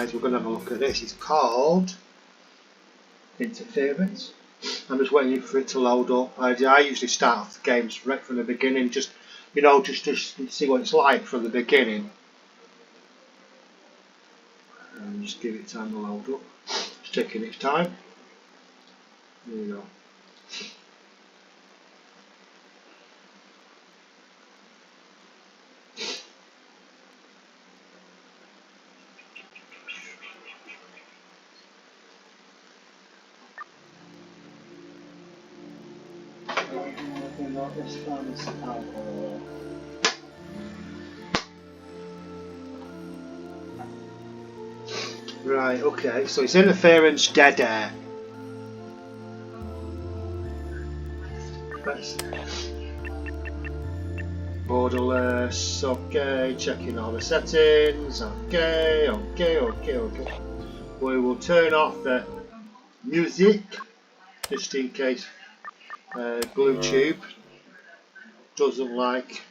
guys, we're going to have a look at this. It's called Interference. I'm just waiting for it to load up. I usually start off the games right from the beginning, just to see what it's like from the beginning. And just give it time to load up. It's taking its time. There you go. Right, okay, so it's Interference Dead Air. That's borderless, okay, checking all the settings, okay. We will turn off the music, just in case Bluetooth doesn't like.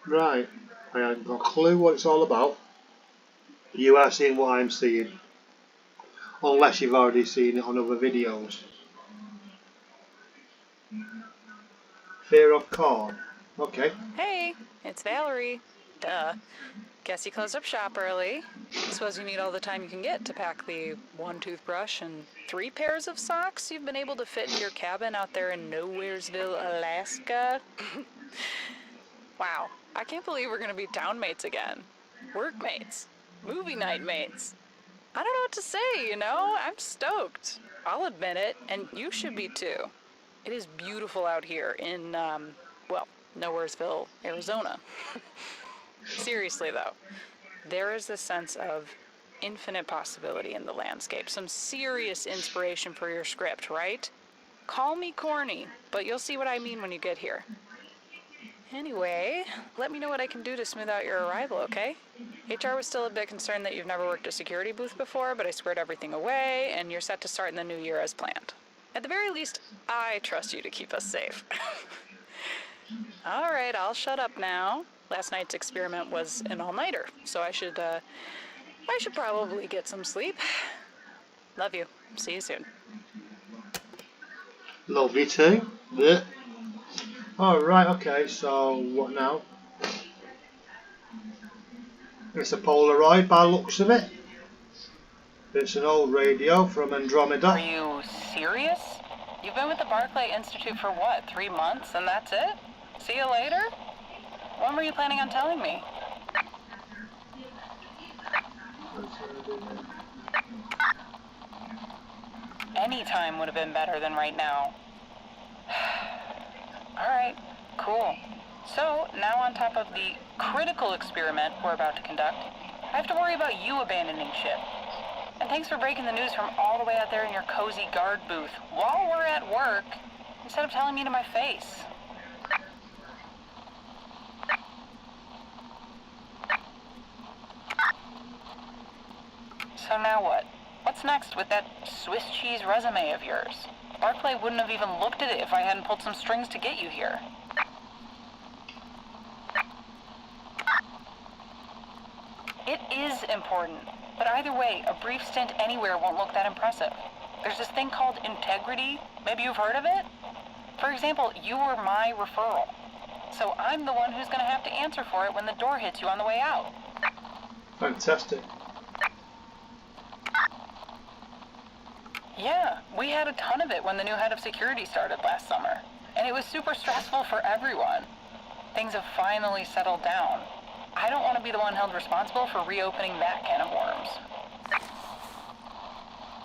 Right, I haven't got a clue what it's all about. You are seeing what I'm seeing, unless you've already seen it on other videos. Fear of corn. Okay. Hey, it's Valerie. Duh. Guess you closed up shop early. Suppose you need all the time you can get to pack the 1 toothbrush and 3 pairs of socks you've been able to fit in your cabin out there in Nowheresville, Alaska. Wow, I can't believe we're gonna be townmates again. Workmates. Movie night mates. I don't know what to say, I'm stoked. I'll admit it, and you should be too. It is beautiful out here in, Nowheresville, Arizona. Seriously though, there is this sense of infinite possibility in the landscape, some serious inspiration for your script, right? Call me corny, but you'll see what I mean when you get here. Anyway, let me know what I can do to smooth out your arrival, okay? HR was still a bit concerned that you've never worked a security booth before, but I squared everything away, and you're set to start in the new year as planned. At the very least, I trust you to keep us safe. All right, I'll shut up now. Last night's experiment was an all-nighter, so I should probably get some sleep. Love you. See you soon. Love you too. Yeah. Alright, okay, so what now? It's a Polaroid by the looks of it. It's an old radio from Andromeda. Are you serious? You've been with the Barclay Institute for what, 3 months, and that's it? See you later? When were you planning on telling me? Any time would have been better than right now. Alright, cool. So, now on top of the critical experiment we're about to conduct, I have to worry about you abandoning ship. And thanks for breaking the news from all the way out there in your cozy guard booth while we're at work, instead of telling me to my face. So now what? What's next with that Swiss cheese resume of yours? Barclay wouldn't have even looked at it if I hadn't pulled some strings to get you here. It is important, but either way, a brief stint anywhere won't look that impressive. There's this thing called integrity. Maybe you've heard of it? For example, you were my referral. So I'm the one who's going to have to answer for it when the door hits you on the way out. Fantastic. Yeah, we had a ton of it when the new head of security started last summer. And it was super stressful for everyone. Things have finally settled down. I don't want to be the one held responsible for reopening that can of worms.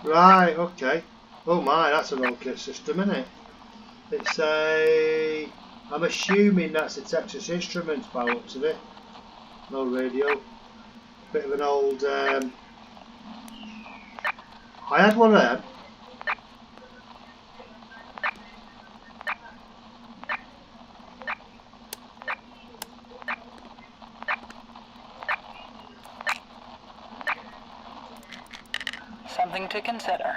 Right, okay. Oh my, that's an old kit system, isn't it? It's a... I'm assuming that's a Texas Instruments by the looks of it. No radio. Bit of an old... I had one of them. Something to consider.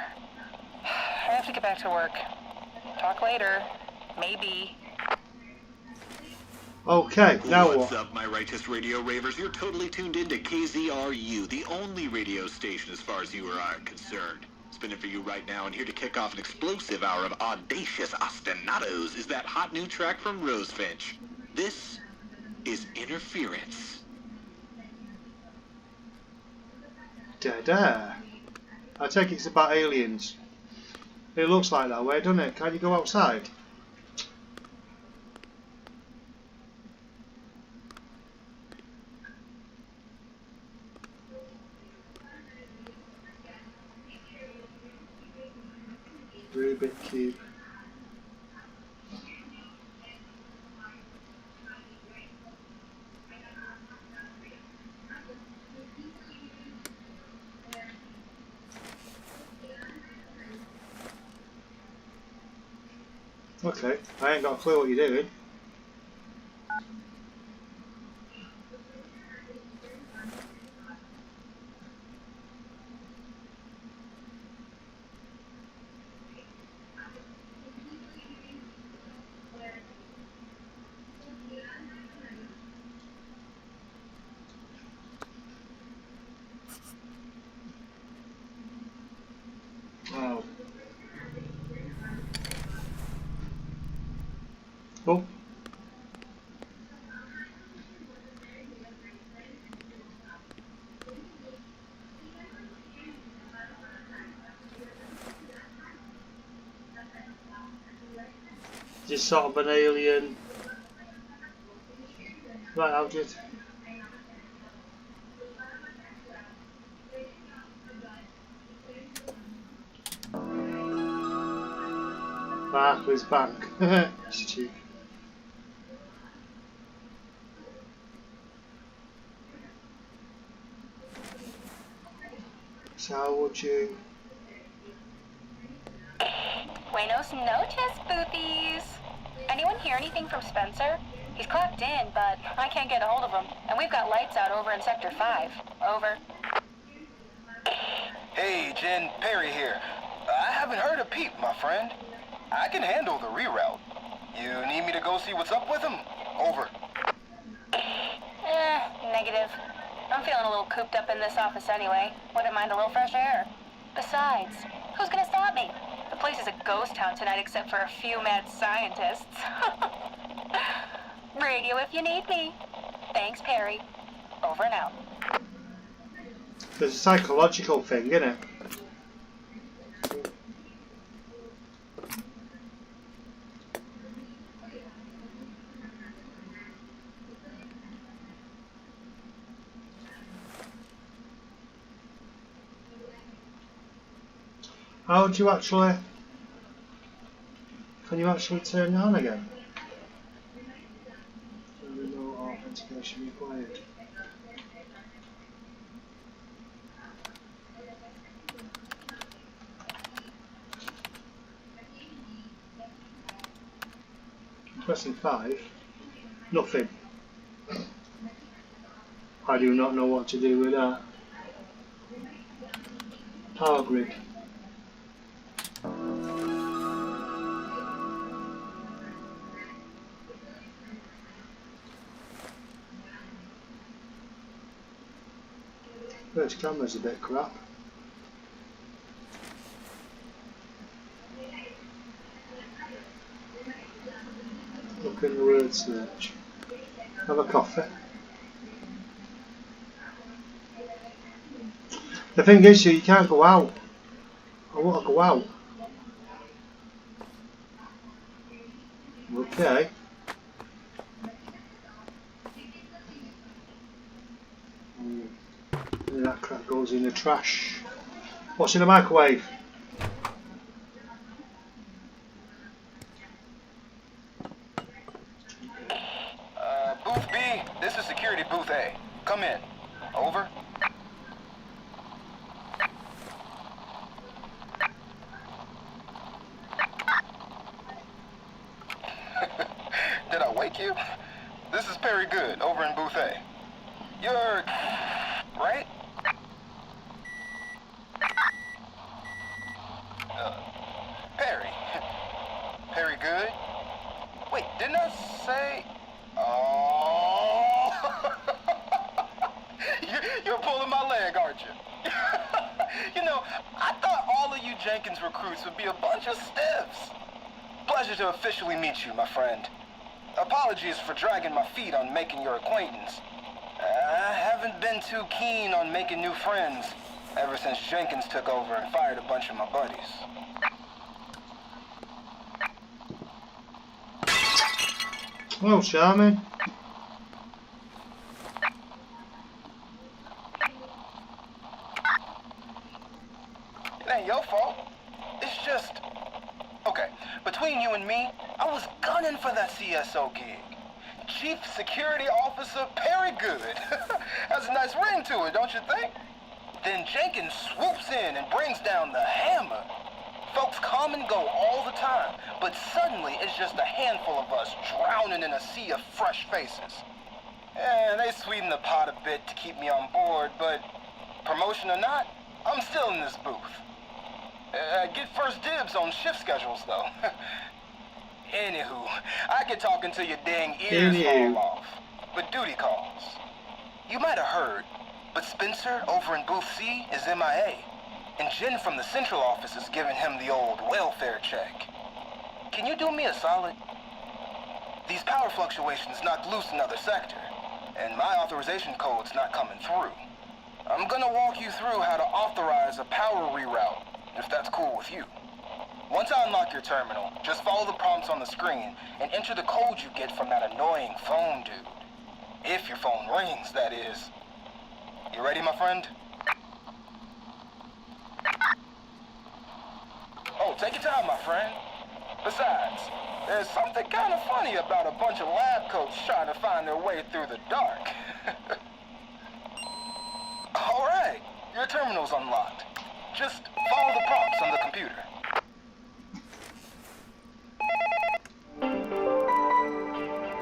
I have to get back to work. Talk later. Maybe. Okay, now What's what? up, my righteous radio ravers? You're totally tuned in to KZRU, the only radio station as far as you or I are concerned. Spinning for you right now, and here to kick off an explosive hour of audacious ostinatos is that hot new track from Rosefinch. This is Interference. Da-da. I take it's about aliens. It looks like that way, doesn't it? Can you go outside? Rubik cube. Okay, I ain't got a clue what you're doing. Oh. Oh. Just sort of an alien. Right, I'll just. Barclays Bank. Stupid. So how would you? Buenos noches, boothies. Anyone hear anything from Spencer? He's clocked in, but I can't get a hold of him. And we've got lights out over in Sector 5. Over. Hey, Jen, Perry here. I haven't heard a peep, my friend. I can handle the reroute. You need me to go see what's up with him? Over. Negative. I'm feeling a little cooped up in this office anyway. Wouldn't mind a little fresh air. Besides, who's gonna stop me? The place is a ghost town tonight except for a few mad scientists. Radio if you need me. Thanks, Perry. Over and out. There's a psychological thing, isn't it? How do you actually? Can you actually turn it on again? There is no authentication required. Pressing 5. Nothing. I do not know what to do with that. Power grid. First camera's a bit crap. Look in the word search. Have a coffee. The thing is, you can't go out. I want to go out. Okay. And that crap goes in the trash. What's in the microwave? Booth B, this is security booth A. Come in. Over. Did I wake you? This is Perry Good, over in booth A. You're... right? Perry. Perry Good? Jenkins recruits would be a bunch of stiffs. Pleasure to officially meet you, my friend. Apologies for dragging my feet on making your acquaintance. I haven't been too keen on making new friends ever since Jenkins took over and fired a bunch of my buddies. Well, charming. It ain't your fault. It's just... Okay, between you and me, I was gunning for that CSO gig. Chief Security Officer Perry Good. Has a nice ring to it, don't you think? Then Jenkins swoops in and brings down the hammer. Folks come and go all the time, but suddenly it's just a handful of us drowning in a sea of fresh faces. They sweeten the pot a bit to keep me on board, but promotion or not, I'm still in this booth. Get first dibs on shift schedules, though. Anywho, I get talking till your dang ears fall off. But duty calls. You might have heard, but Spencer over in Booth C is MIA. And Jen from the central office is giving him the old welfare check. Can you do me a solid? These power fluctuations knocked loose another sector, and my authorization code's not coming through. I'm gonna walk you through how to authorize a power reroute, if that's cool with you. Once I unlock your terminal, just follow the prompts on the screen and enter the code you get from that annoying phone dude. If your phone rings, that is. You ready, my friend? Oh, take your time, my friend. Besides, there's something kind of funny about a bunch of lab coats trying to find their way through the dark. All right, your terminal's unlocked. Just follow the prompts on the computer.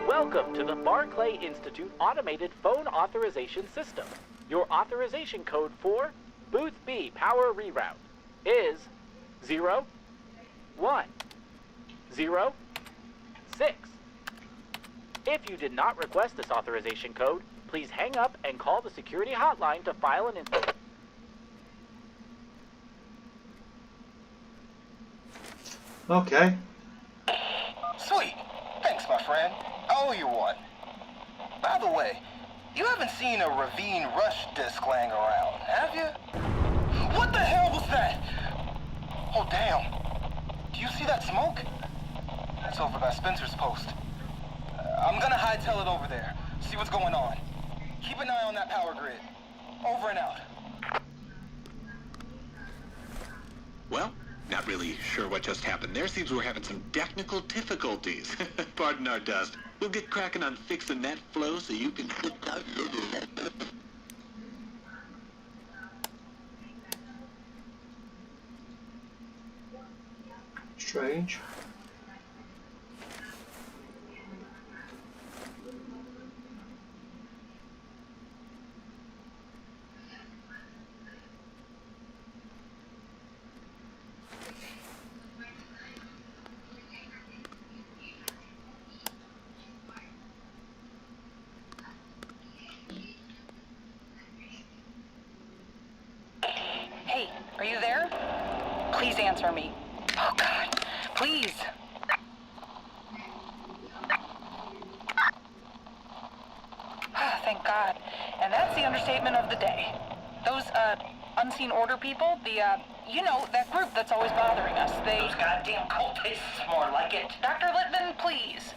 Welcome to the Barclay Institute Automated Phone Authorization System. Your authorization code for Booth B Power Reroute is 0, 1, 0, 6. If you did not request this authorization code, please hang up and call the security hotline to file an incident. Okay. Sweet. Thanks, my friend. I owe you one. By the way, you haven't seen a Ravine Rush disc laying around, have you? What the hell was that? Oh, damn. Do you see that smoke? That's over by Spencer's post. I'm gonna hightail it over there, see what's going on. Keep an eye on that power grid. Over and out. Well, not really sure what just happened there. Seems we're having some technical difficulties. Pardon our dust. We'll get cracking on fixing that flow so you can... Strange. Hey, are you there? Please answer me. Oh, God. Please. Thank God. And that's the understatement of the day. Those, unseen order people, you know, that group that's always bothering us, Those goddamn cultists, more like it. Dr. Littman, please.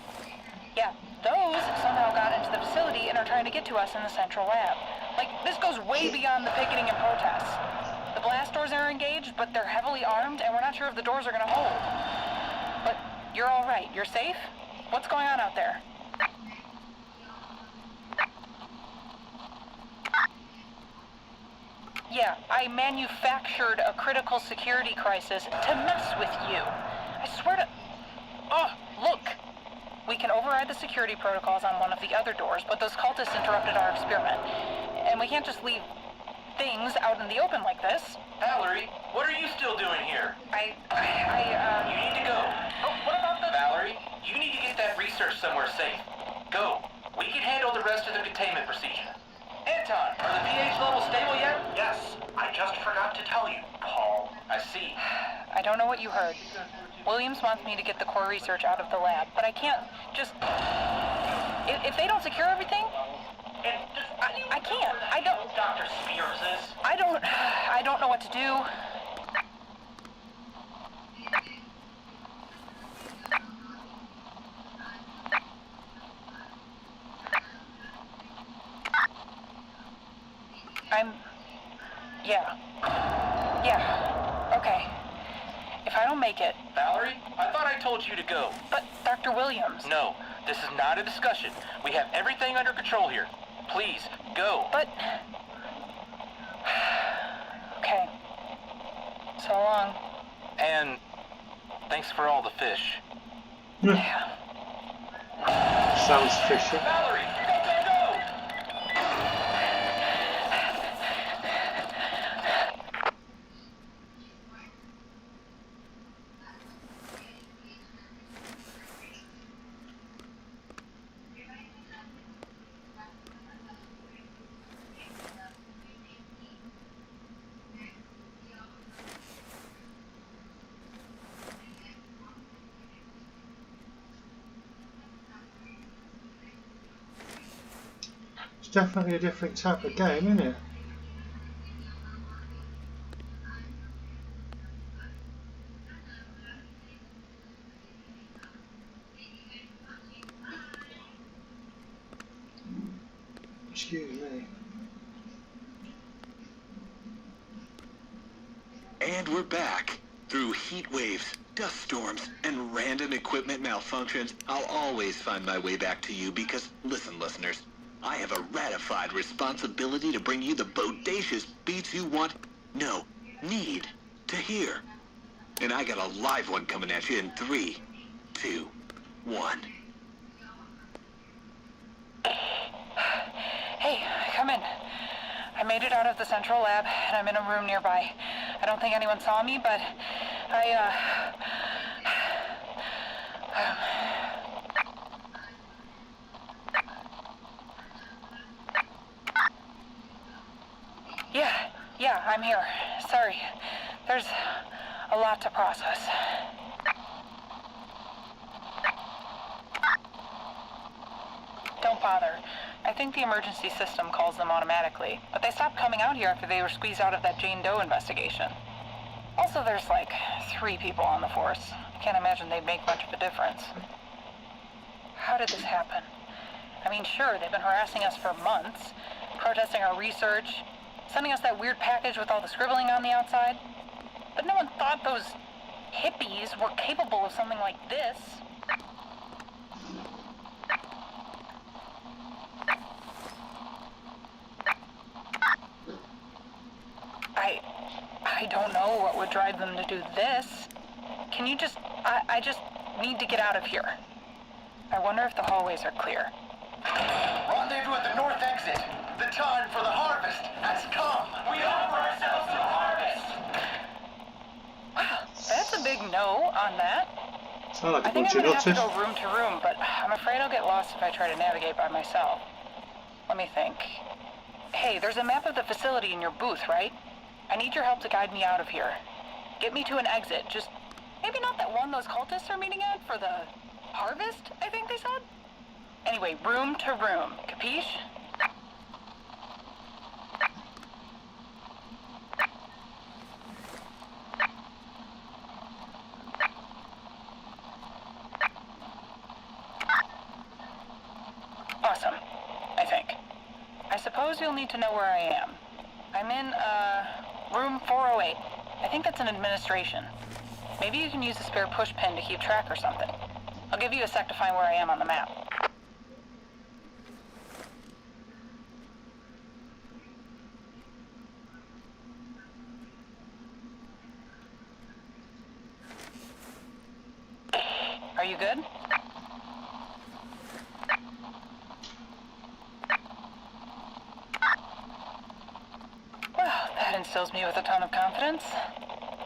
Yeah, those somehow got into the facility and are trying to get to us in the central lab. Like, this goes way beyond the picketing and protests. The blast doors are engaged, but they're heavily armed, and we're not sure if the doors are gonna hold. But you're all right. You're safe? What's going on out there? Yeah, I manufactured a critical security crisis to mess with you. I swear to... Oh, look! We can override the security protocols on one of the other doors, but those cultists interrupted our experiment. And we can't just leave things out in the open like this. Valerie, what are you still doing here? You need to go. Oh, what about the... Valerie, you need to get that research somewhere safe. Go. We can handle the rest of the containment procedure. Anton, are the pH levels stable yet? Yes. I just forgot to tell you, Paul. I see. I don't know what you heard. Williams wants me to get the core research out of the lab, but I can't just... If they don't secure everything, I can't. I don't... Dr. Spears is. I don't know what to do. Yeah, okay. If I don't make it... Valerie, I thought I told you to go. But, Dr. Williams... No, this is not a discussion. We have everything under control here. Please, go. But... Okay. So long. And thanks for all the fish. Yeah. Sounds fishy. Valerie, go, go, go! It's definitely a different type of game, isn't it? Excuse me. And we're back. Through heat waves, dust storms, and random equipment malfunctions, I'll always find my way back to you because, listen, listeners, I have a ratified responsibility to bring you the bodacious beats you want, no, need to hear. And I got a live one coming at you in 3, 2, 1. Hey, come in. I made it out of the central lab, and I'm in a room nearby. I don't think anyone saw me, but Yeah, I'm here. Sorry. There's a lot to process. Don't bother. I think the emergency system calls them automatically, but they stopped coming out here after they were squeezed out of that Jane Doe investigation. Also, there's like 3 people on the force. I can't imagine they'd make much of a difference. How did this happen? I mean, sure, they've been harassing us for months, protesting our research, sending us that weird package with all the scribbling on the outside. But no one thought those hippies were capable of something like this. I don't know what would drive them to do this. Can you just... I just need to get out of here. I wonder if the hallways are clear. Rendezvous at the north exit. The time for the harvest has come. We offer ourselves to harvest! Wow, that's a big no on that. Sound like I a think bunch I'm of gonna have to nutters. go room to room, but I'm afraid I'll get lost if I try to navigate by myself. Let me think. Hey, there's a map of the facility in your booth, right? I need your help to guide me out of here. Get me to an exit, just maybe not that one those cultists are meeting at for the harvest, I think they said? Anyway, room to room, capiche? Awesome, I think. I suppose you'll need to know where I am. I'm in, room 408. I think that's an administration. Maybe you can use a spare push pin to keep track or something. I'll give you a sec to find where I am on the map. Are you good? Well, that instills me with a ton of confidence.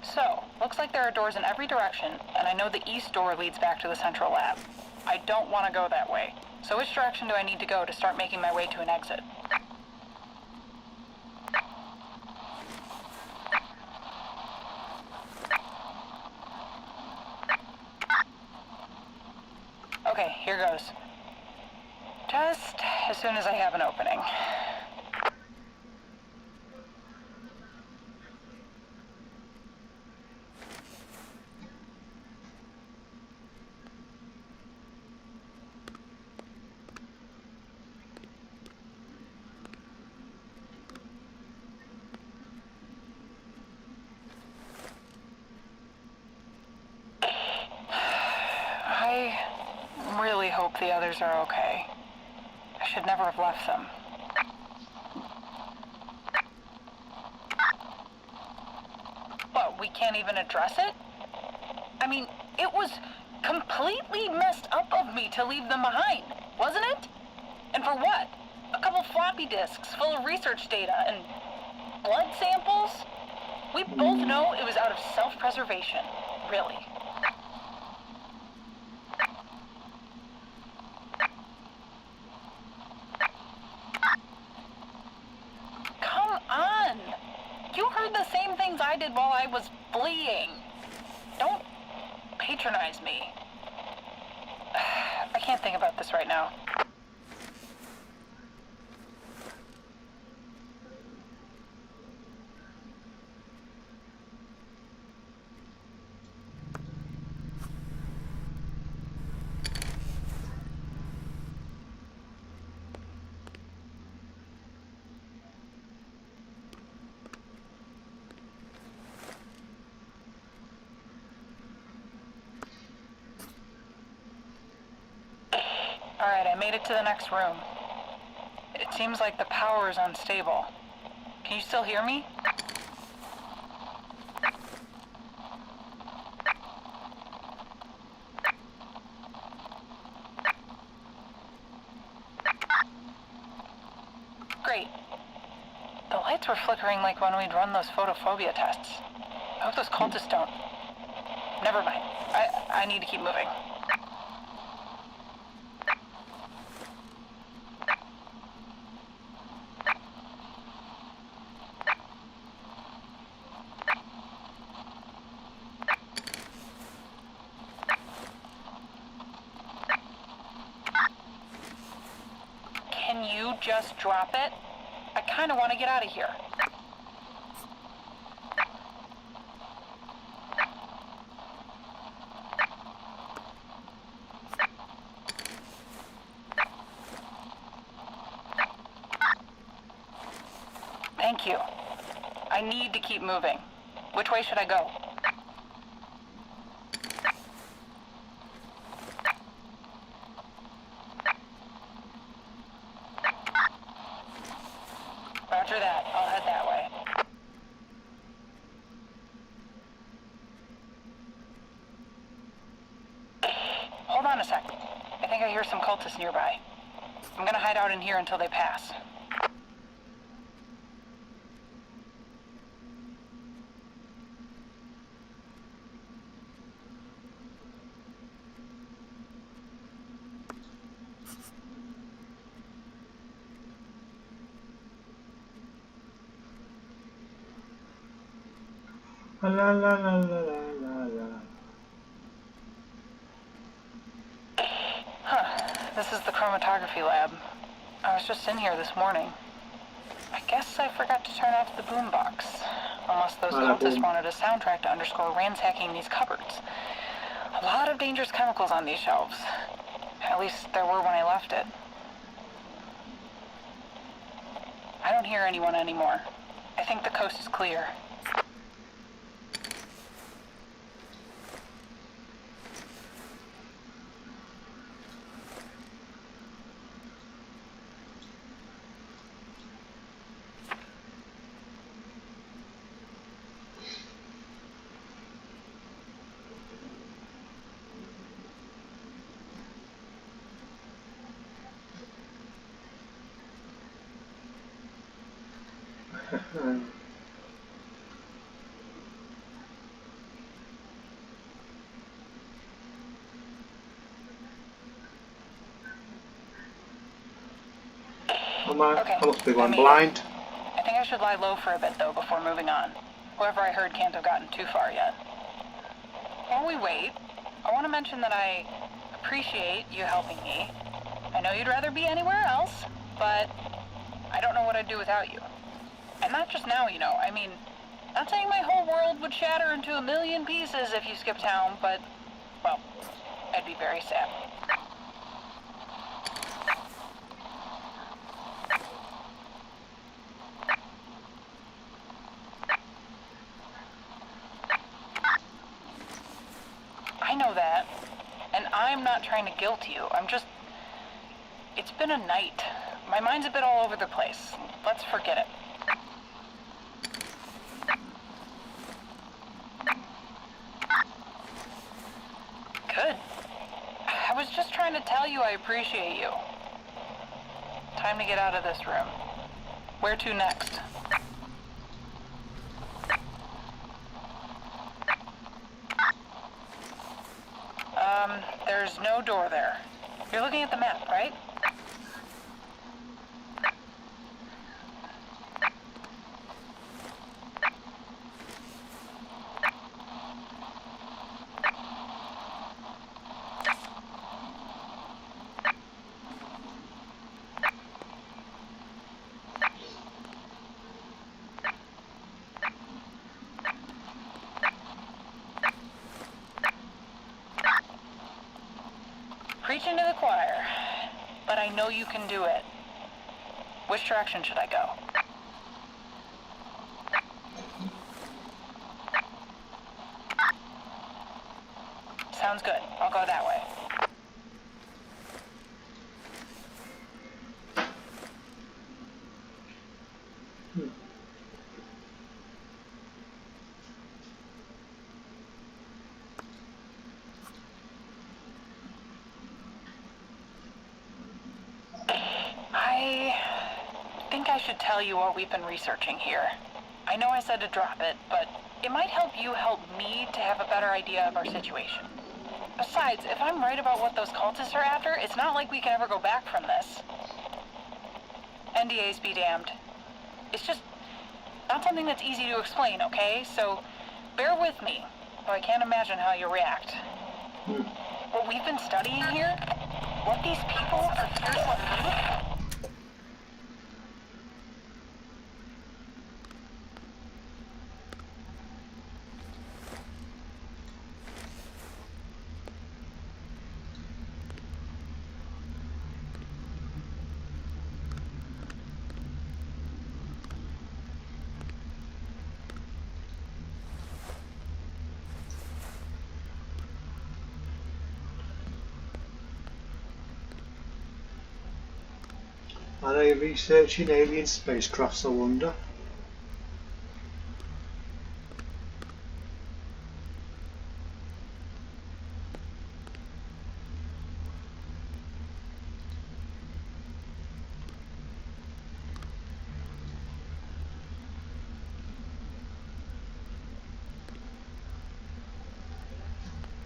So, looks like there are doors in every direction, and I know the east door leads back to the central lab. I don't want to go that way. So which direction do I need to go to start making my way to an exit? Here goes. Just as soon as I have an opening. I really hope the others are okay. I should never have left them. What, we can't even address it? I mean, it was completely messed up of me to leave them behind, wasn't it? And for what? A couple floppy disks full of research data and blood samples? We both know it was out of self-preservation, really. Come on! You heard the same things I did while I was fleeing. Don't patronize me. I can't think about this right now. Alright, I made it to the next room. It seems like the power is unstable. Can you still hear me? Great. The lights were flickering like when we'd run those photophobia tests. I hope those cultists don't... Never mind. I need to keep moving. Can you just drop it? I kind of want to get out of here. Thank you. I need to keep moving. Which way should I go? Roger that. I'll head that way. Hold on a sec. I think I hear some cultists nearby. I'm gonna hide out in here until they pass. La la la la la la. Huh. This is the chromatography lab. I was just in here this morning. I guess I forgot to turn off the boombox. Unless those cultists wanted a soundtrack to underscore ransacking these cupboards. A lot of dangerous chemicals on these shelves. At least there were when I left it. I don't hear anyone anymore. I think the coast is clear. Oh man, Okay, I must be I going made it. blind. I think I should lie low for a bit, though, before moving on. Whoever I heard can't have gotten too far yet. While we wait, I want to mention that I appreciate you helping me. I know you'd rather be anywhere else, but I don't know what I'd do without you. And not just now, you know. I mean, not saying my whole world would shatter into a million pieces if you skip town, but, well, I'd be very sad. I know that, and I'm not trying to guilt you. I'm just... It's been a night. My mind's a bit all over the place. Let's forget it. Good. I was just trying to tell you I appreciate you. Time to get out of this room. Where to next? There's no door there. You're looking at the map, right? Preaching to the choir, but I know you can do it. Which direction should I go? Sounds good. I'll go that way. I think I should tell you what we've been researching here. I know I said to drop it, but it might help you help me to have a better idea of our situation. Besides, if I'm right about what those cultists are after, it's not like we can ever go back from this. NDAs be damned. It's just not something that's easy to explain, okay? So bear with me, though I can't imagine how you react. What we've been studying here, what these people are here to do, Are they researching alien spacecrafts, I wonder?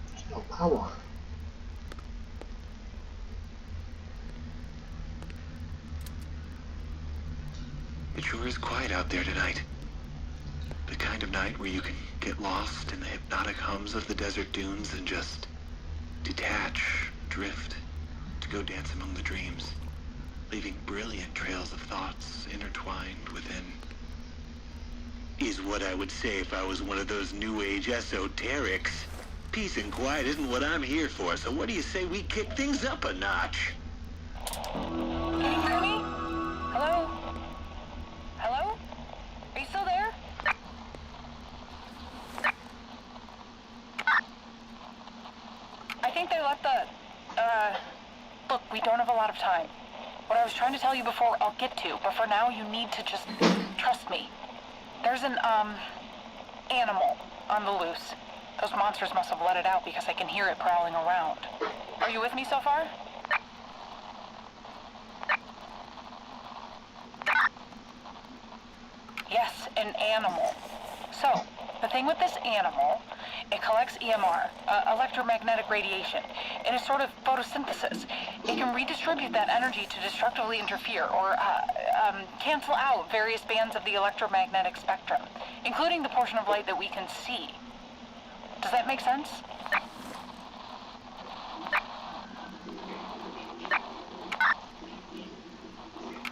There's no power. It sure is quiet out there tonight. The kind of night where you can get lost in the hypnotic hums of the desert dunes and just detach, drift, to go dance among the dreams, leaving brilliant trails of thoughts intertwined within. Is what I would say if I was one of those new age esoterics. Peace and quiet isn't what I'm here for, so what do you say we kick things up a notch? Can you hear me? Hello? Hello? Are you still there? I think they left the... Look, we don't have a lot of time. What I was trying to tell you before, I'll get to, but for now you need to just trust me. There's an, animal on the loose. Those monsters must have let it out because I can hear it prowling around. Are you with me so far? Yes, an animal. So, the thing with this animal, it collects EMR, electromagnetic radiation, in a sort of photosynthesis. It can redistribute that energy to destructively interfere or cancel out various bands of the electromagnetic spectrum, including the portion of light that we can see. Does that make sense?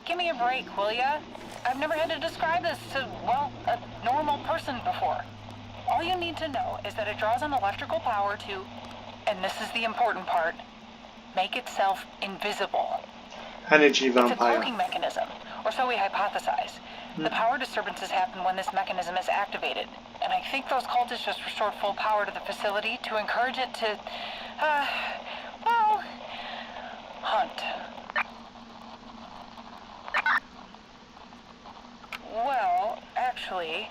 give me a break, will ya? I've never had to describe this to, well, a normal person before. All you need to know is that it draws on electrical power to, and this is the important part, make itself invisible. Energy It's a vampire. cloaking mechanism, or so we hypothesize. The power disturbances happen when this mechanism is activated, and I think those cultists just restored full power to the facility to encourage it to, well, hunt. Well, actually,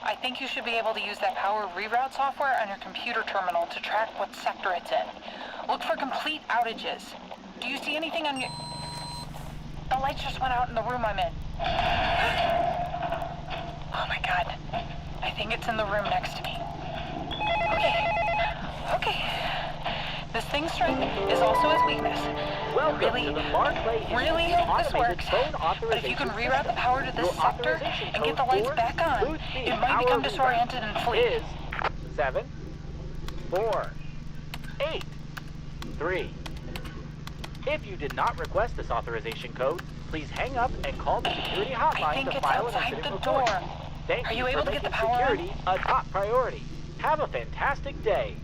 I think you should be able to use that power reroute software on your computer terminal to track what sector it's in. Look for complete outages. Do you see anything on your... The lights just went out in the room I'm in. Oh my god. I think it's in the room next to me. Okay. This thing's strength is also its weakness. Welcome Really, to the Barclay really Institute hope this Automated works. Phone But if you can Authorization reroute the power to this Your sector authorization and get the code lights for back on, Booth B it might Power become Reroute disoriented and flee. is 7, 4, 8, 3. If you did not request this authorization code, please hang up and call the security I hotline think to it's file an outside incident the report. door. Thank Are you you able for to get the making power on? security a top priority. Have a fantastic day.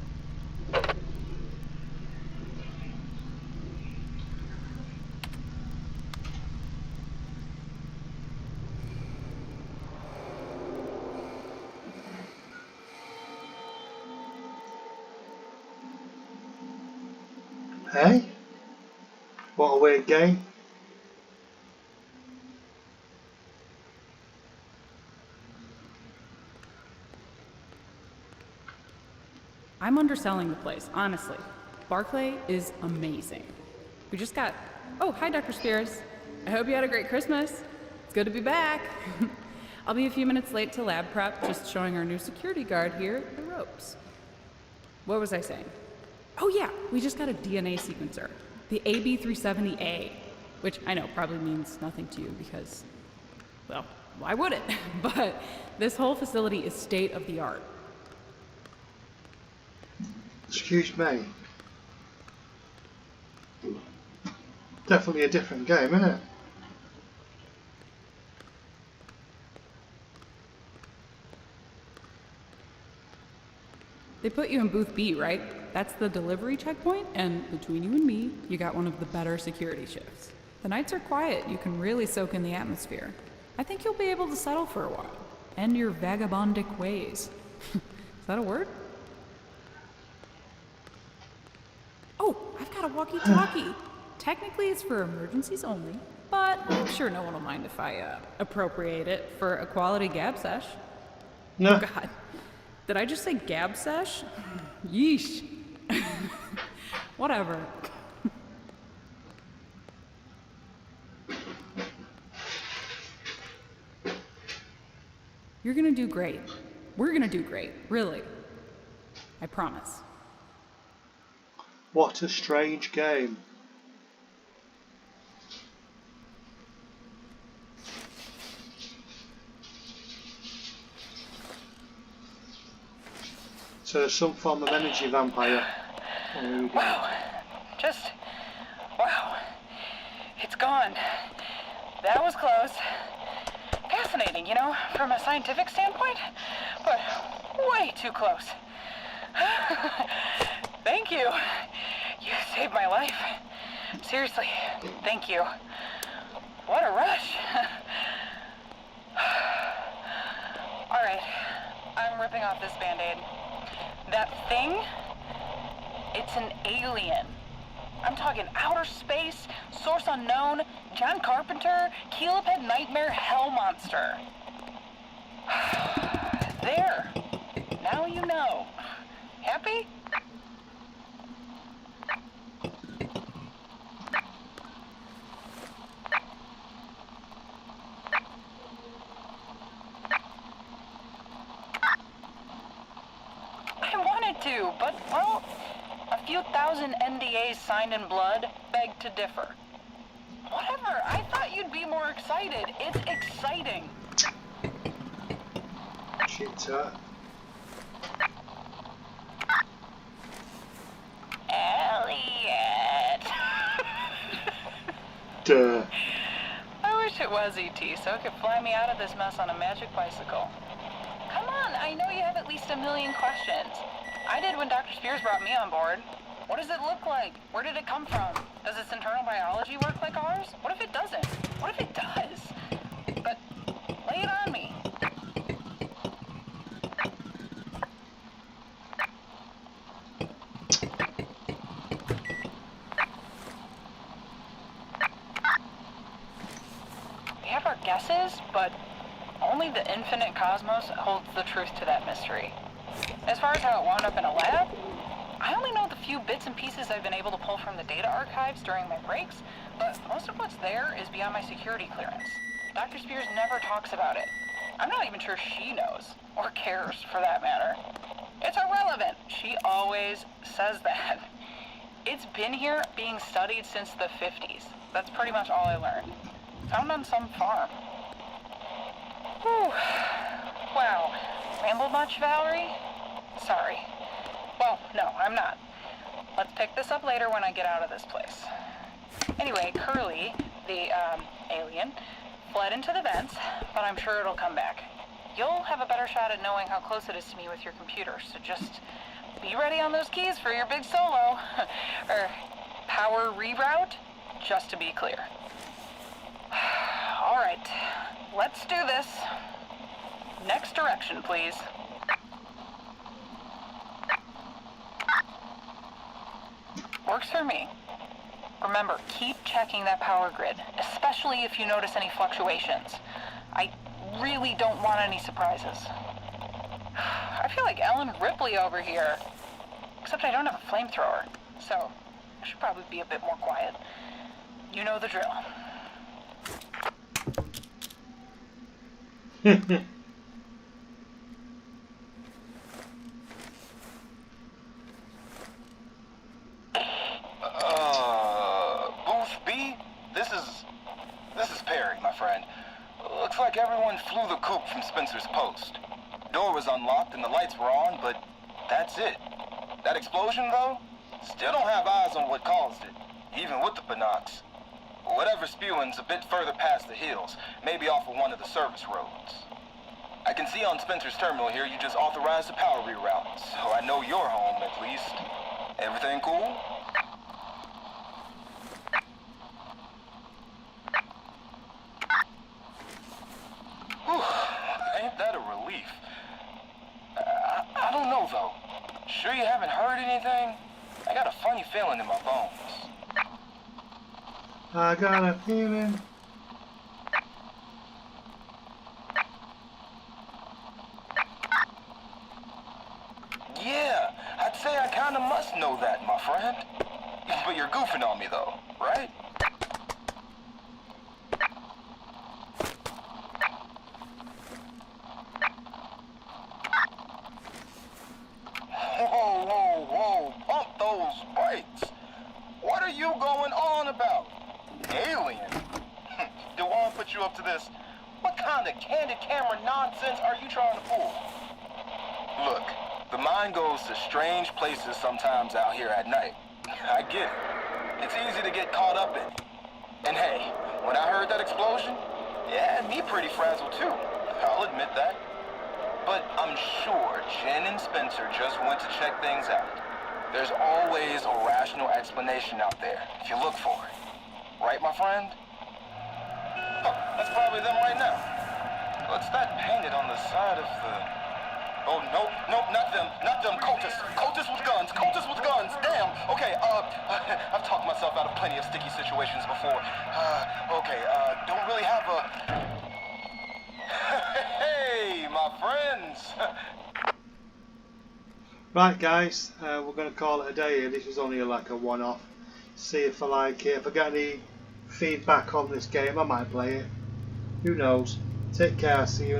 Hey? What a weird game. I'm underselling the place, honestly. Barclay is amazing. We just got... Oh, hi, Dr. Spears. I hope you had a great Christmas. It's good to be back. I'll be a few minutes late to lab prep, just showing our new security guard here the ropes. What was I saying? Oh yeah, we just got a DNA sequencer, the AB370A, which I know probably means nothing to you because, well, why would it? But this whole facility is state of the art. Excuse me. Definitely a different game, isn't it? They put you in booth B, right? That's the delivery checkpoint, and between you and me, you got one of the better security shifts. The nights are quiet, you can really soak in the atmosphere. I think you'll be able to settle for a while. End your vagabondic ways. Is that a word? Oh, I've got a walkie-talkie. Technically it's for emergencies only, but I'm sure no one will mind if I appropriate it for a quality gab sesh. No. Oh god. Did I just say gab sesh? Yeesh. Whatever. You're gonna do great. We're gonna do great, really. I promise. What a strange game. So some form of energy vampire. Oh, here we go. Wow. Wow. It's gone. That was close. Fascinating, you know, from a scientific standpoint, but way too close. Thank you. You saved my life. Seriously, thank you. What a rush. All right, I'm ripping off this Band-Aid. That thing, it's an alien. I'm talking outer space, source unknown, John Carpenter, Keeloped nightmare hell monster. There. Now you know. Happy? I wanted to, but, well, a few thousand NDAs signed in blood beg to differ. Whatever, I thought you'd be more excited. It's exciting. Cheater. Elliot. Duh. I it was E.T., so it could fly me out of this mess on a magic bicycle. Come on, I know you have at least a million questions. I did when Dr. Spears brought me on board. What does it look like? Where did it come from? Does its internal biology work like ours? What if it doesn't? What if it does? But lay it on me. We have our guesses, but only the infinite cosmos holds the truth to that mystery. As far as how it wound up in a lab, I only know the few bits and pieces I've been able to pull from the data archives during my breaks, but most of what's there is beyond my security clearance. Dr. Spears never talks about it. I'm not even sure she knows, or cares for that matter. It's irrelevant. She always says that. It's been here being studied since the 50s. That's pretty much all I learned. Found on some farm. Whew. Wow. Rambled much, Valerie? Sorry. Well, no, I'm not. Let's pick this up later when I get out of this place. Anyway, Curly, the, alien, fled into the vents, but I'm sure it'll come back. You'll have a better shot at knowing how close it is to me with your computer, so just be ready on those keys for your big solo. Power reroute, just to be clear. All right, let's do this. Next direction, please. Works for me. Remember, keep checking that power grid, especially if you notice any fluctuations. I really don't want any surprises. I feel like Ellen Ripley over here, except I don't have a flamethrower, so I should probably be a bit more quiet. You know the drill. Booth B? This is Perry, my friend. Looks like everyone flew the coop from Spencer's post. Door was unlocked and the lights were on, but that's it. That explosion, though? Still don't have eyes on what caused it, even with the binocs. Whatever's spewing's a bit further past the hills, maybe off of one of the service roads. I can see on Spencer's terminal here you just authorized a power reroute, so I know you're home at least. Everything cool? Whew, ain't that a relief? I don't know though. Sure you haven't heard anything? I got a funny feeling in my bones. I got a feeling. Yeah, I'd say I kinda must know that, my friend. But you're goofing on me though, right? Whoa, whoa, whoa, pump those brakes. What are you going on about? Alien? DeJuan put you up to this. What kind of candid camera nonsense are you trying to pull? Look, the mind goes to strange places sometimes out here at night. I get it. It's easy to get caught up in it. And hey, when I heard that explosion, it had me pretty frazzled too. I'll admit that. But I'm sure Jen and Spencer just went to check things out. There's always a rational explanation out there, if you look for it. Right, my friend? Huh, that's probably them right now. What's that painted on the side of the... Oh, nope, not them, cultists. Cultists with guns, damn. Okay, I've talked myself out of plenty of sticky situations before. Don't really have a... Hey, my friends. Right, guys, we're going to call it a day here. This was only like a one-off. See if I like it. If I get any feedback on this game, I might play it. Who knows? Take care. See you in the